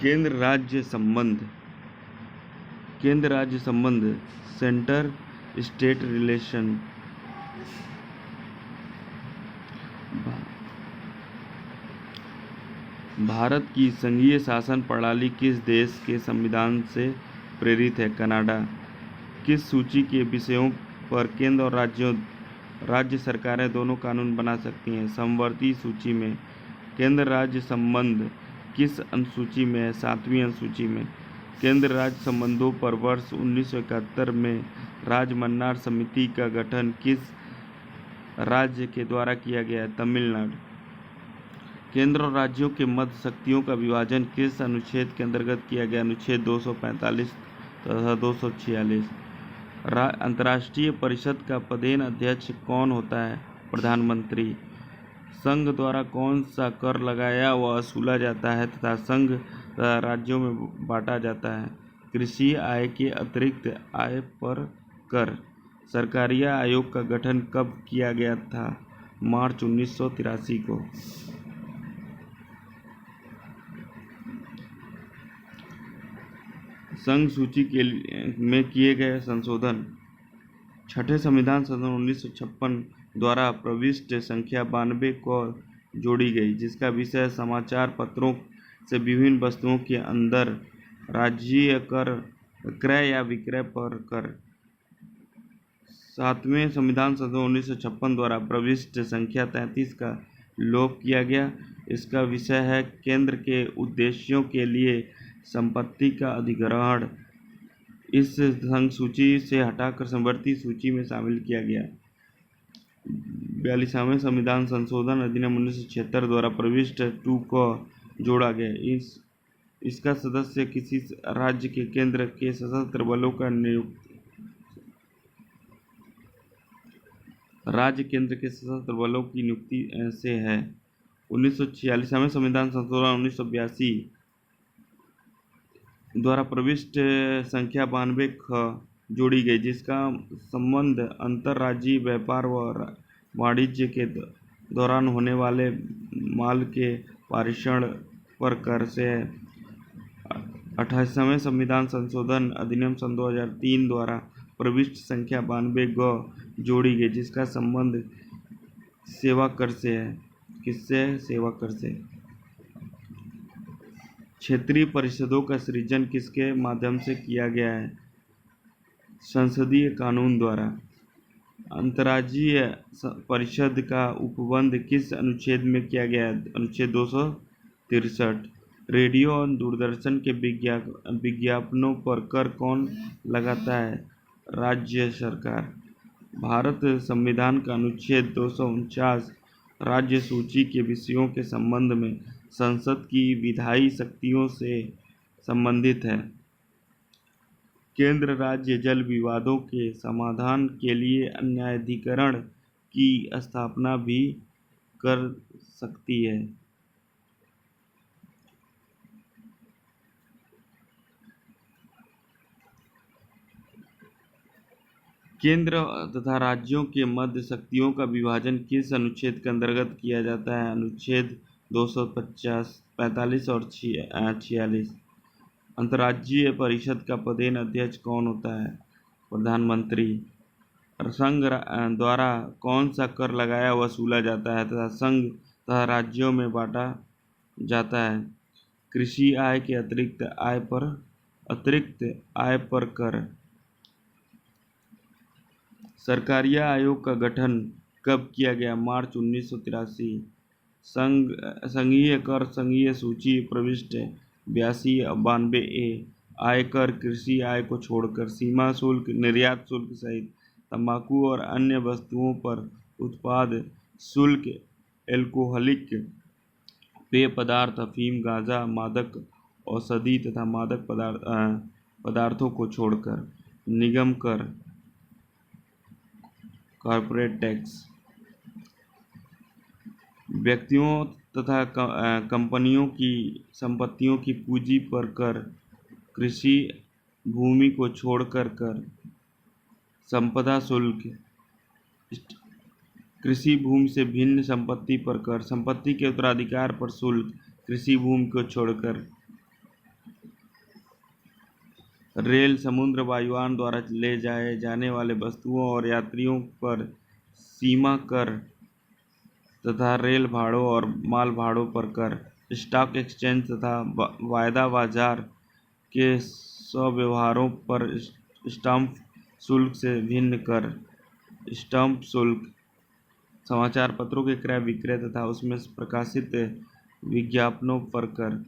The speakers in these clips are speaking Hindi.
केंद्र राज्य संबंध सेंटर स्टेट रिलेशन। भारत की संघीय शासन प्रणाली किस देश के संविधान से प्रेरित है? कनाडा। किस सूची के विषयों पर केंद्र और राज्य सरकारें दोनों कानून बना सकती हैं? समवर्ती सूची में। केंद्र राज्य संबंध किस अनुसूची में है? 7वीं अनुसूची में। केंद्र राज्य संबंधों पर वर्ष 1971 में राजमन्नार समिति का गठन किस राज्य के द्वारा किया गया है? तमिलनाडु। केंद्र और राज्यों के मध्य शक्तियों का विभाजन किस अनुच्छेद के अंतर्गत किया गया? अनुच्छेद 245 तथा 246। अंतर्राष्ट्रीय परिषद का पदेन अध्यक्ष कौन होता है? प्रधानमंत्री। संघ द्वारा कौन सा कर लगाया व वसूला जाता है तथा संघ तथा राज्यों में बांटा जाता है? कृषि आय के अतिरिक्त आय पर कर। सरकारिया आयोग का गठन कब किया गया था? मार्च 1983 को। संघ सूची में किए गए संशोधन। छठे संविधान संशोधन 1956 द्वारा प्रविष्टि संख्या 92 को जोड़ी गई, जिसका विषय समाचार पत्रों से विभिन्न वस्तुओं के अंदर राज्यीय कर, क्रय या विक्रय पर कर। 7वें संविधान संशोधन 1956 द्वारा प्रविष्टि संख्या 33 का लोप किया गया। इसका विषय है केंद्र के उद्देश्यों के लिए संपत्ति का अधिग्रहण। इस संघ सूची से हटाकर समवर्ती सूची में शामिल किया गया। 42वें संविधान संशोधन अधिनियम 1976 द्वारा प्रविष्टि 2 को जोड़ा गया। इसका सदस्य किसी राज्य के केंद्र के सशस्त्र बलों का राज्य केंद्र के सशस्त्र बलों की नियुक्ति से है। 1946वें संविधान संशोधन 1982 द्वारा प्रविष्ट संख्या 92 ख जोड़ी गई, जिसका संबंध अंतर्राज्यीय व्यापार व वाणिज्य के दौरान होने वाले माल के पारिश्रण पर कर से है। 28वें संविधान संशोधन अधिनियम सन 2003 द्वारा प्रविष्ट संख्या 92 ग जोड़ी गई, जिसका संबंध सेवा कर से है। किससे? सेवा कर से। क्षेत्रीय परिषदों का सृजन किसके माध्यम से किया गया है? संसदीय कानून द्वारा। अंतर्राज्यीय परिषद का उपबंध किस अनुच्छेद में किया गया है? अनुच्छेद 263। रेडियो और दूरदर्शन के विज्ञापनों पर कर कौन लगाता है? राज्य सरकार। भारत संविधान का अनुच्छेद 249 राज्य सूची के विषयों के संबंध में संसद की विधायी शक्तियों से संबंधित है। केंद्र राज्य जल विवादों के समाधान के लिए न्यायाधिकरण की स्थापना भी कर सकती है। केंद्र तथा राज्यों के मध्य शक्तियों का विभाजन किस अनुच्छेद के अंतर्गत किया जाता है? अनुच्छेद 245 और 46। अंतर्राज्यीय परिषद का पदेन अध्यक्ष कौन होता है? प्रधानमंत्री। संघ द्वारा कौन सा कर लगाया वसूला जाता है तथा संघ तथा राज्यों में बांटा जाता है? कृषि आय के अतिरिक्त आय पर कर। सरकारिया आयोग का गठन कब किया गया? मार्च 1983। संघीय कर संघीय सूची प्रविष्ट 82 ए। आयकर कृषि आय को छोड़कर सीमा शुल्क, निर्यात शुल्क सहित तंबाकू और अन्य वस्तुओं पर उत्पाद शुल्क, एल्कोहलिक पेय पदार्थ, अफीम, गांजा, मादक औषधि तथा मादक पदार्थों को छोड़कर। निगम कर, कॉर्पोरेट टैक्स। व्यक्तियों तथा कंपनियों की संपत्तियों की पूंजी पर कर। कृषि भूमि को छोड़कर कर। संपदा शुल्क। कृषि भूमि से भिन्न संपत्ति पर कर। संपत्ति के उत्तराधिकार पर शुल्क। कृषि भूमि को छोड़कर। रेल, समुद्र, वायुयान द्वारा ले जाए जाने वाले वस्तुओं और यात्रियों पर सीमा कर तथा रेल भाड़ों और माल भाड़ों पर कर। स्टॉक एक्सचेंज तथा वायदा बाजार के स्वव्यवहारों पर स्टाम्प शुल्क से भिन्न कर। स्टाम्प शुल्क समाचार पत्रों के क्रय विक्रय तथा उसमें प्रकाशित विज्ञापनों पर कर।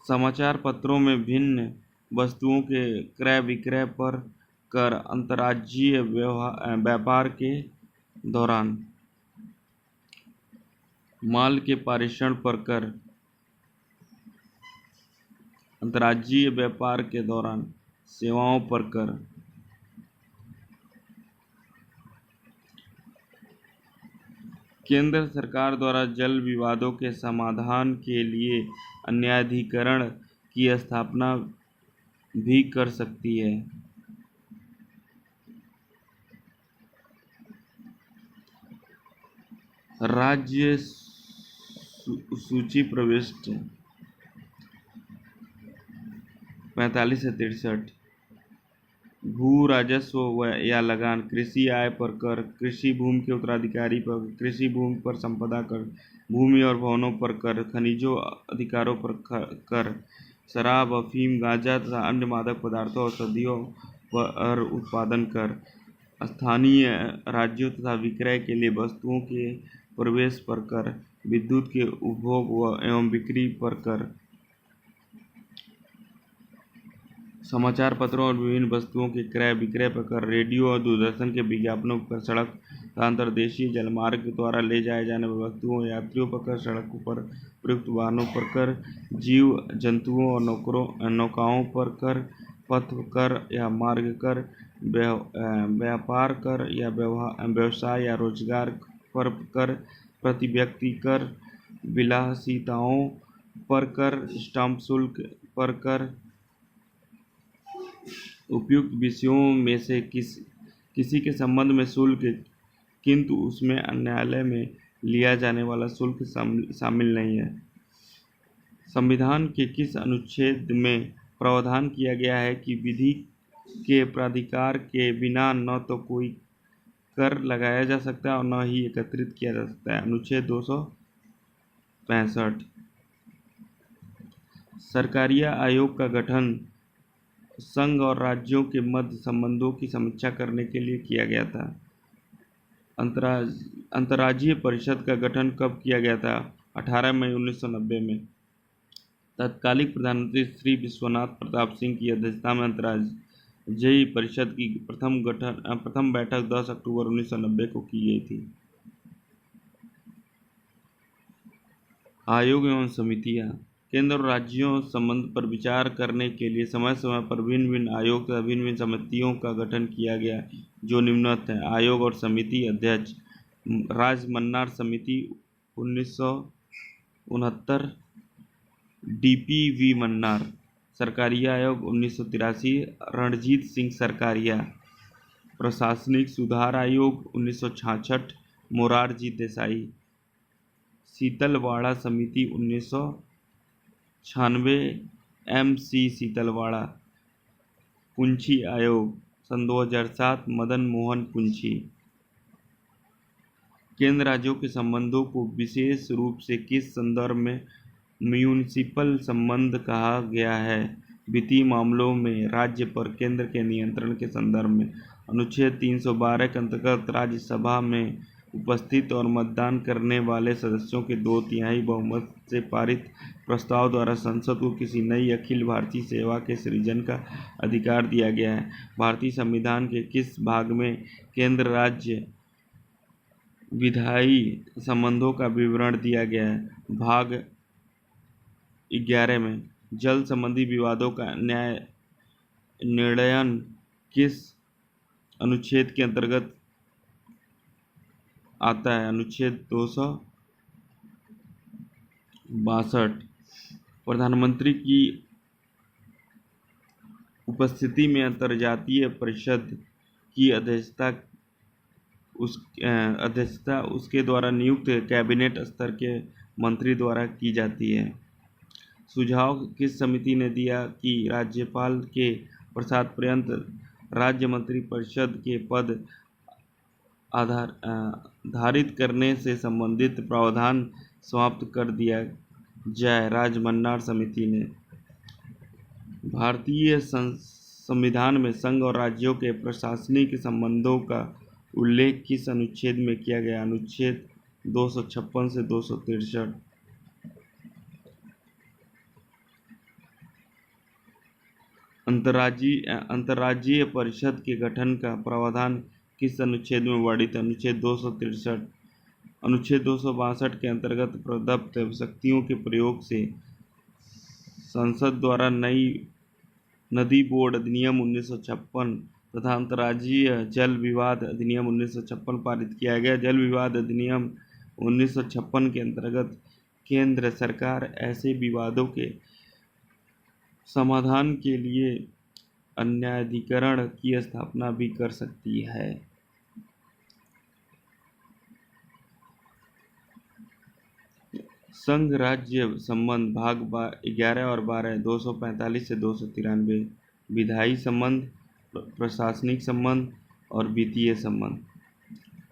समाचार पत्रों में भिन्न वस्तुओं के क्रय विक्रय पर कर। अंतर्राज्यीय व्यापार के दौरान माल के पारेषण पर कर। अंतर्राज्यीय व्यापार के दौरान सेवाओं पर कर। केंद्र सरकार द्वारा जल विवादों के समाधान के लिए न्यायाधिकरण की स्थापना भी कर सकती है। राज्य सूची प्रविष्टि 45 से 63। भू राजस्व या लगान, कृषि आय पर कर, कृषि भूमि के उत्तराधिकारी पर, कृषि भूमि पर संपदा कर, भूमि और भवनों पर कर, खनिजों अधिकारों पर कर, शराब, अफीम, गांजा तथा अन्य मादक पदार्थों औषधियों पर उत्पादन कर, स्थानीय राज्यों तथा विक्रय के लिए वस्तुओं के प्रवेश पर कर, विद्युत के उपभोग एवं बिक्री पर कर। समाचार पत्रों और विभिन्न वस्तुओं के क्रय विक्रय पर कर, रेडियो और दूरदर्शन के विज्ञापनों पर, सड़क तथा अंतर्देशीय जलमार्ग द्वारा ले जाए जाने वाली वस्तुओं और यात्रियों पर कर, सड़कों पर प्रयुक्त वाहनों पर कर, जीव जंतुओं और नौकाओं पर कर, पथ कर या मार्ग कर, व्यापार कर या व्यवसाय या रोजगार पर कर, प्रति व्यक्ति कर, विलासिताओं पर कर, स्टाम्प शुल्क पर कर। उपयुक्त विषयों में से किसी के संबंध में शुल्क, किंतु उसमें न्यायालय में लिया जाने वाला शुल्क शामिल नहीं है। संविधान के किस अनुच्छेद में प्रावधान किया गया है कि विधि के प्राधिकार के बिना न तो कोई कर लगाया जा सकता है और न ही एकत्रित किया जा सकता है? अनुच्छेद 265। सरकारिया आयोग का गठन संघ और राज्यों के मध्य संबंधों की समीक्षा करने के लिए किया गया था। अंतर्राज्यीय परिषद का गठन कब किया गया था? 18 मई 1990 में। तत्कालीन प्रधानमंत्री श्री विश्वनाथ प्रताप सिंह की अध्यक्षता में अंतर्राज्यीय परिषद की प्रथम बैठक 10 अक्टूबर 1990 को की गई थी। आयोग एवं समितियां केंद्र और राज्यों संबंध पर विचार करने के लिए समय समय पर भिन्न भिन्न आयोग तथा भिन्न भिन्न समितियों का गठन किया गया, जो निम्नलिखित हैं। आयोग और समिति अध्यक्ष: राजमन्नार समिति 1969, DPV मन्नार। सरकारिया आयोग 1983, रणजीत सिंह सरकारिया। प्रशासनिक सुधार आयोग 1966, मोरारजी देसाई। शीतलवाड़ा समिति 1996, MC शीतलवाड़ा। पुंछी आयोग सन 2007, मदन मोहन पुंछी। केंद्र राज्यों के संबंधों को विशेष रूप से किस संदर्भ में म्यूनिसिपल संबंध कहा गया है? वित्तीय मामलों में राज्य पर केंद्र के नियंत्रण के संदर्भ में। अनुच्छेद 312 के अंतर्गत राज्यसभा में उपस्थित और मतदान करने वाले सदस्यों के 2/3 बहुमत से पारित प्रस्ताव द्वारा संसद को किसी नई अखिल भारतीय सेवा के सृजन का अधिकार दिया गया है? भारतीय संविधान के किस भाग में केंद्र राज्य विधायी संबंधों का विवरण दिया गया है? भाग 11 में। जल संबंधी विवादों का निर्णयन किस अनुच्छेद के अंतर्गत आता है? अनुच्छेद 262। प्रधानमंत्री की उपस्थिति में अंतर्जातीय परिषद की अध्यक्षता उसके द्वारा नियुक्त कैबिनेट स्तर के मंत्री द्वारा की जाती है। सुझाव किस समिति ने दिया कि राज्यपाल के प्रसाद पर्यंत राज्य मंत्रिपरिषद के पद धारित करने से संबंधित प्रावधान समाप्त कर दिया जाए? राजमन्नार समिति ने। भारतीय संविधान में संघ और राज्यों के प्रशासनिक संबंधों का उल्लेख किस अनुच्छेद में किया गया? अनुच्छेद 256 से 263। अंतर्राज्यीय परिषद के गठन का प्रावधान किस अनुच्छेद में वर्णित है? अनुच्छेद 263। अनुच्छेद 262 के अंतर्गत प्रदत्त शक्तियों के प्रयोग से संसद द्वारा नई नदी बोर्ड अधिनियम 1956 तथा अंतर्राज्यीय जल विवाद अधिनियम 1956 पारित किया गया। जल विवाद अधिनियम 1956 के अंतर्गत केंद्र सरकार ऐसे विवादों के समाधान के लिए न्यायाधिकरण की स्थापना भी कर सकती है। संघ राज्य संबंध भाग 11 और 12, 245 से 293। विधायी संबंध, प्रशासनिक संबंध और वित्तीय संबंध।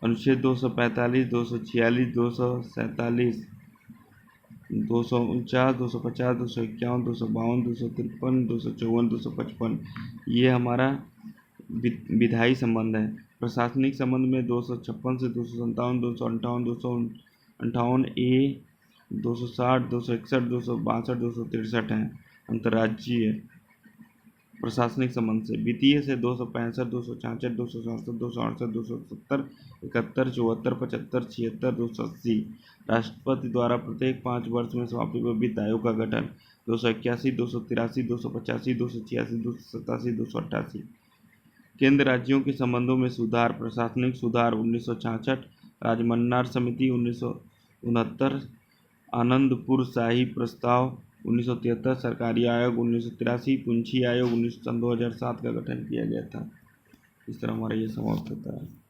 अनुच्छेद 245, 246, 247, 249, 250, 251, 252, 253, 254, 255 ये हमारा विधायी संबंध है। प्रशासनिक संबंध में 256 से 257, 258, 258 ए, 260, 261, 262, 263 हैं अंतर्राज्यीय प्रशासनिक संबंध से। वित्तीय से 265, 266, 267, 268, 270, 71, 74, 75, 76, 280। राष्ट्रपति द्वारा प्रत्येक 5 वर्ष में समाप्ति पर वित्त आयोग का गठन। 281, 283, 285, 286, 287, 288। केंद्र राज्यों के संबंधों में सुधार, प्रशासनिक सुधार 1966, राजमन्नार समिति 1969, आनंदपुर शाही प्रस्ताव 1973, सरकारी आयोग 1983, पुंछी आयोग 2007 का गठन किया गया था। इस तरह हमारा ये समाप्त होता है।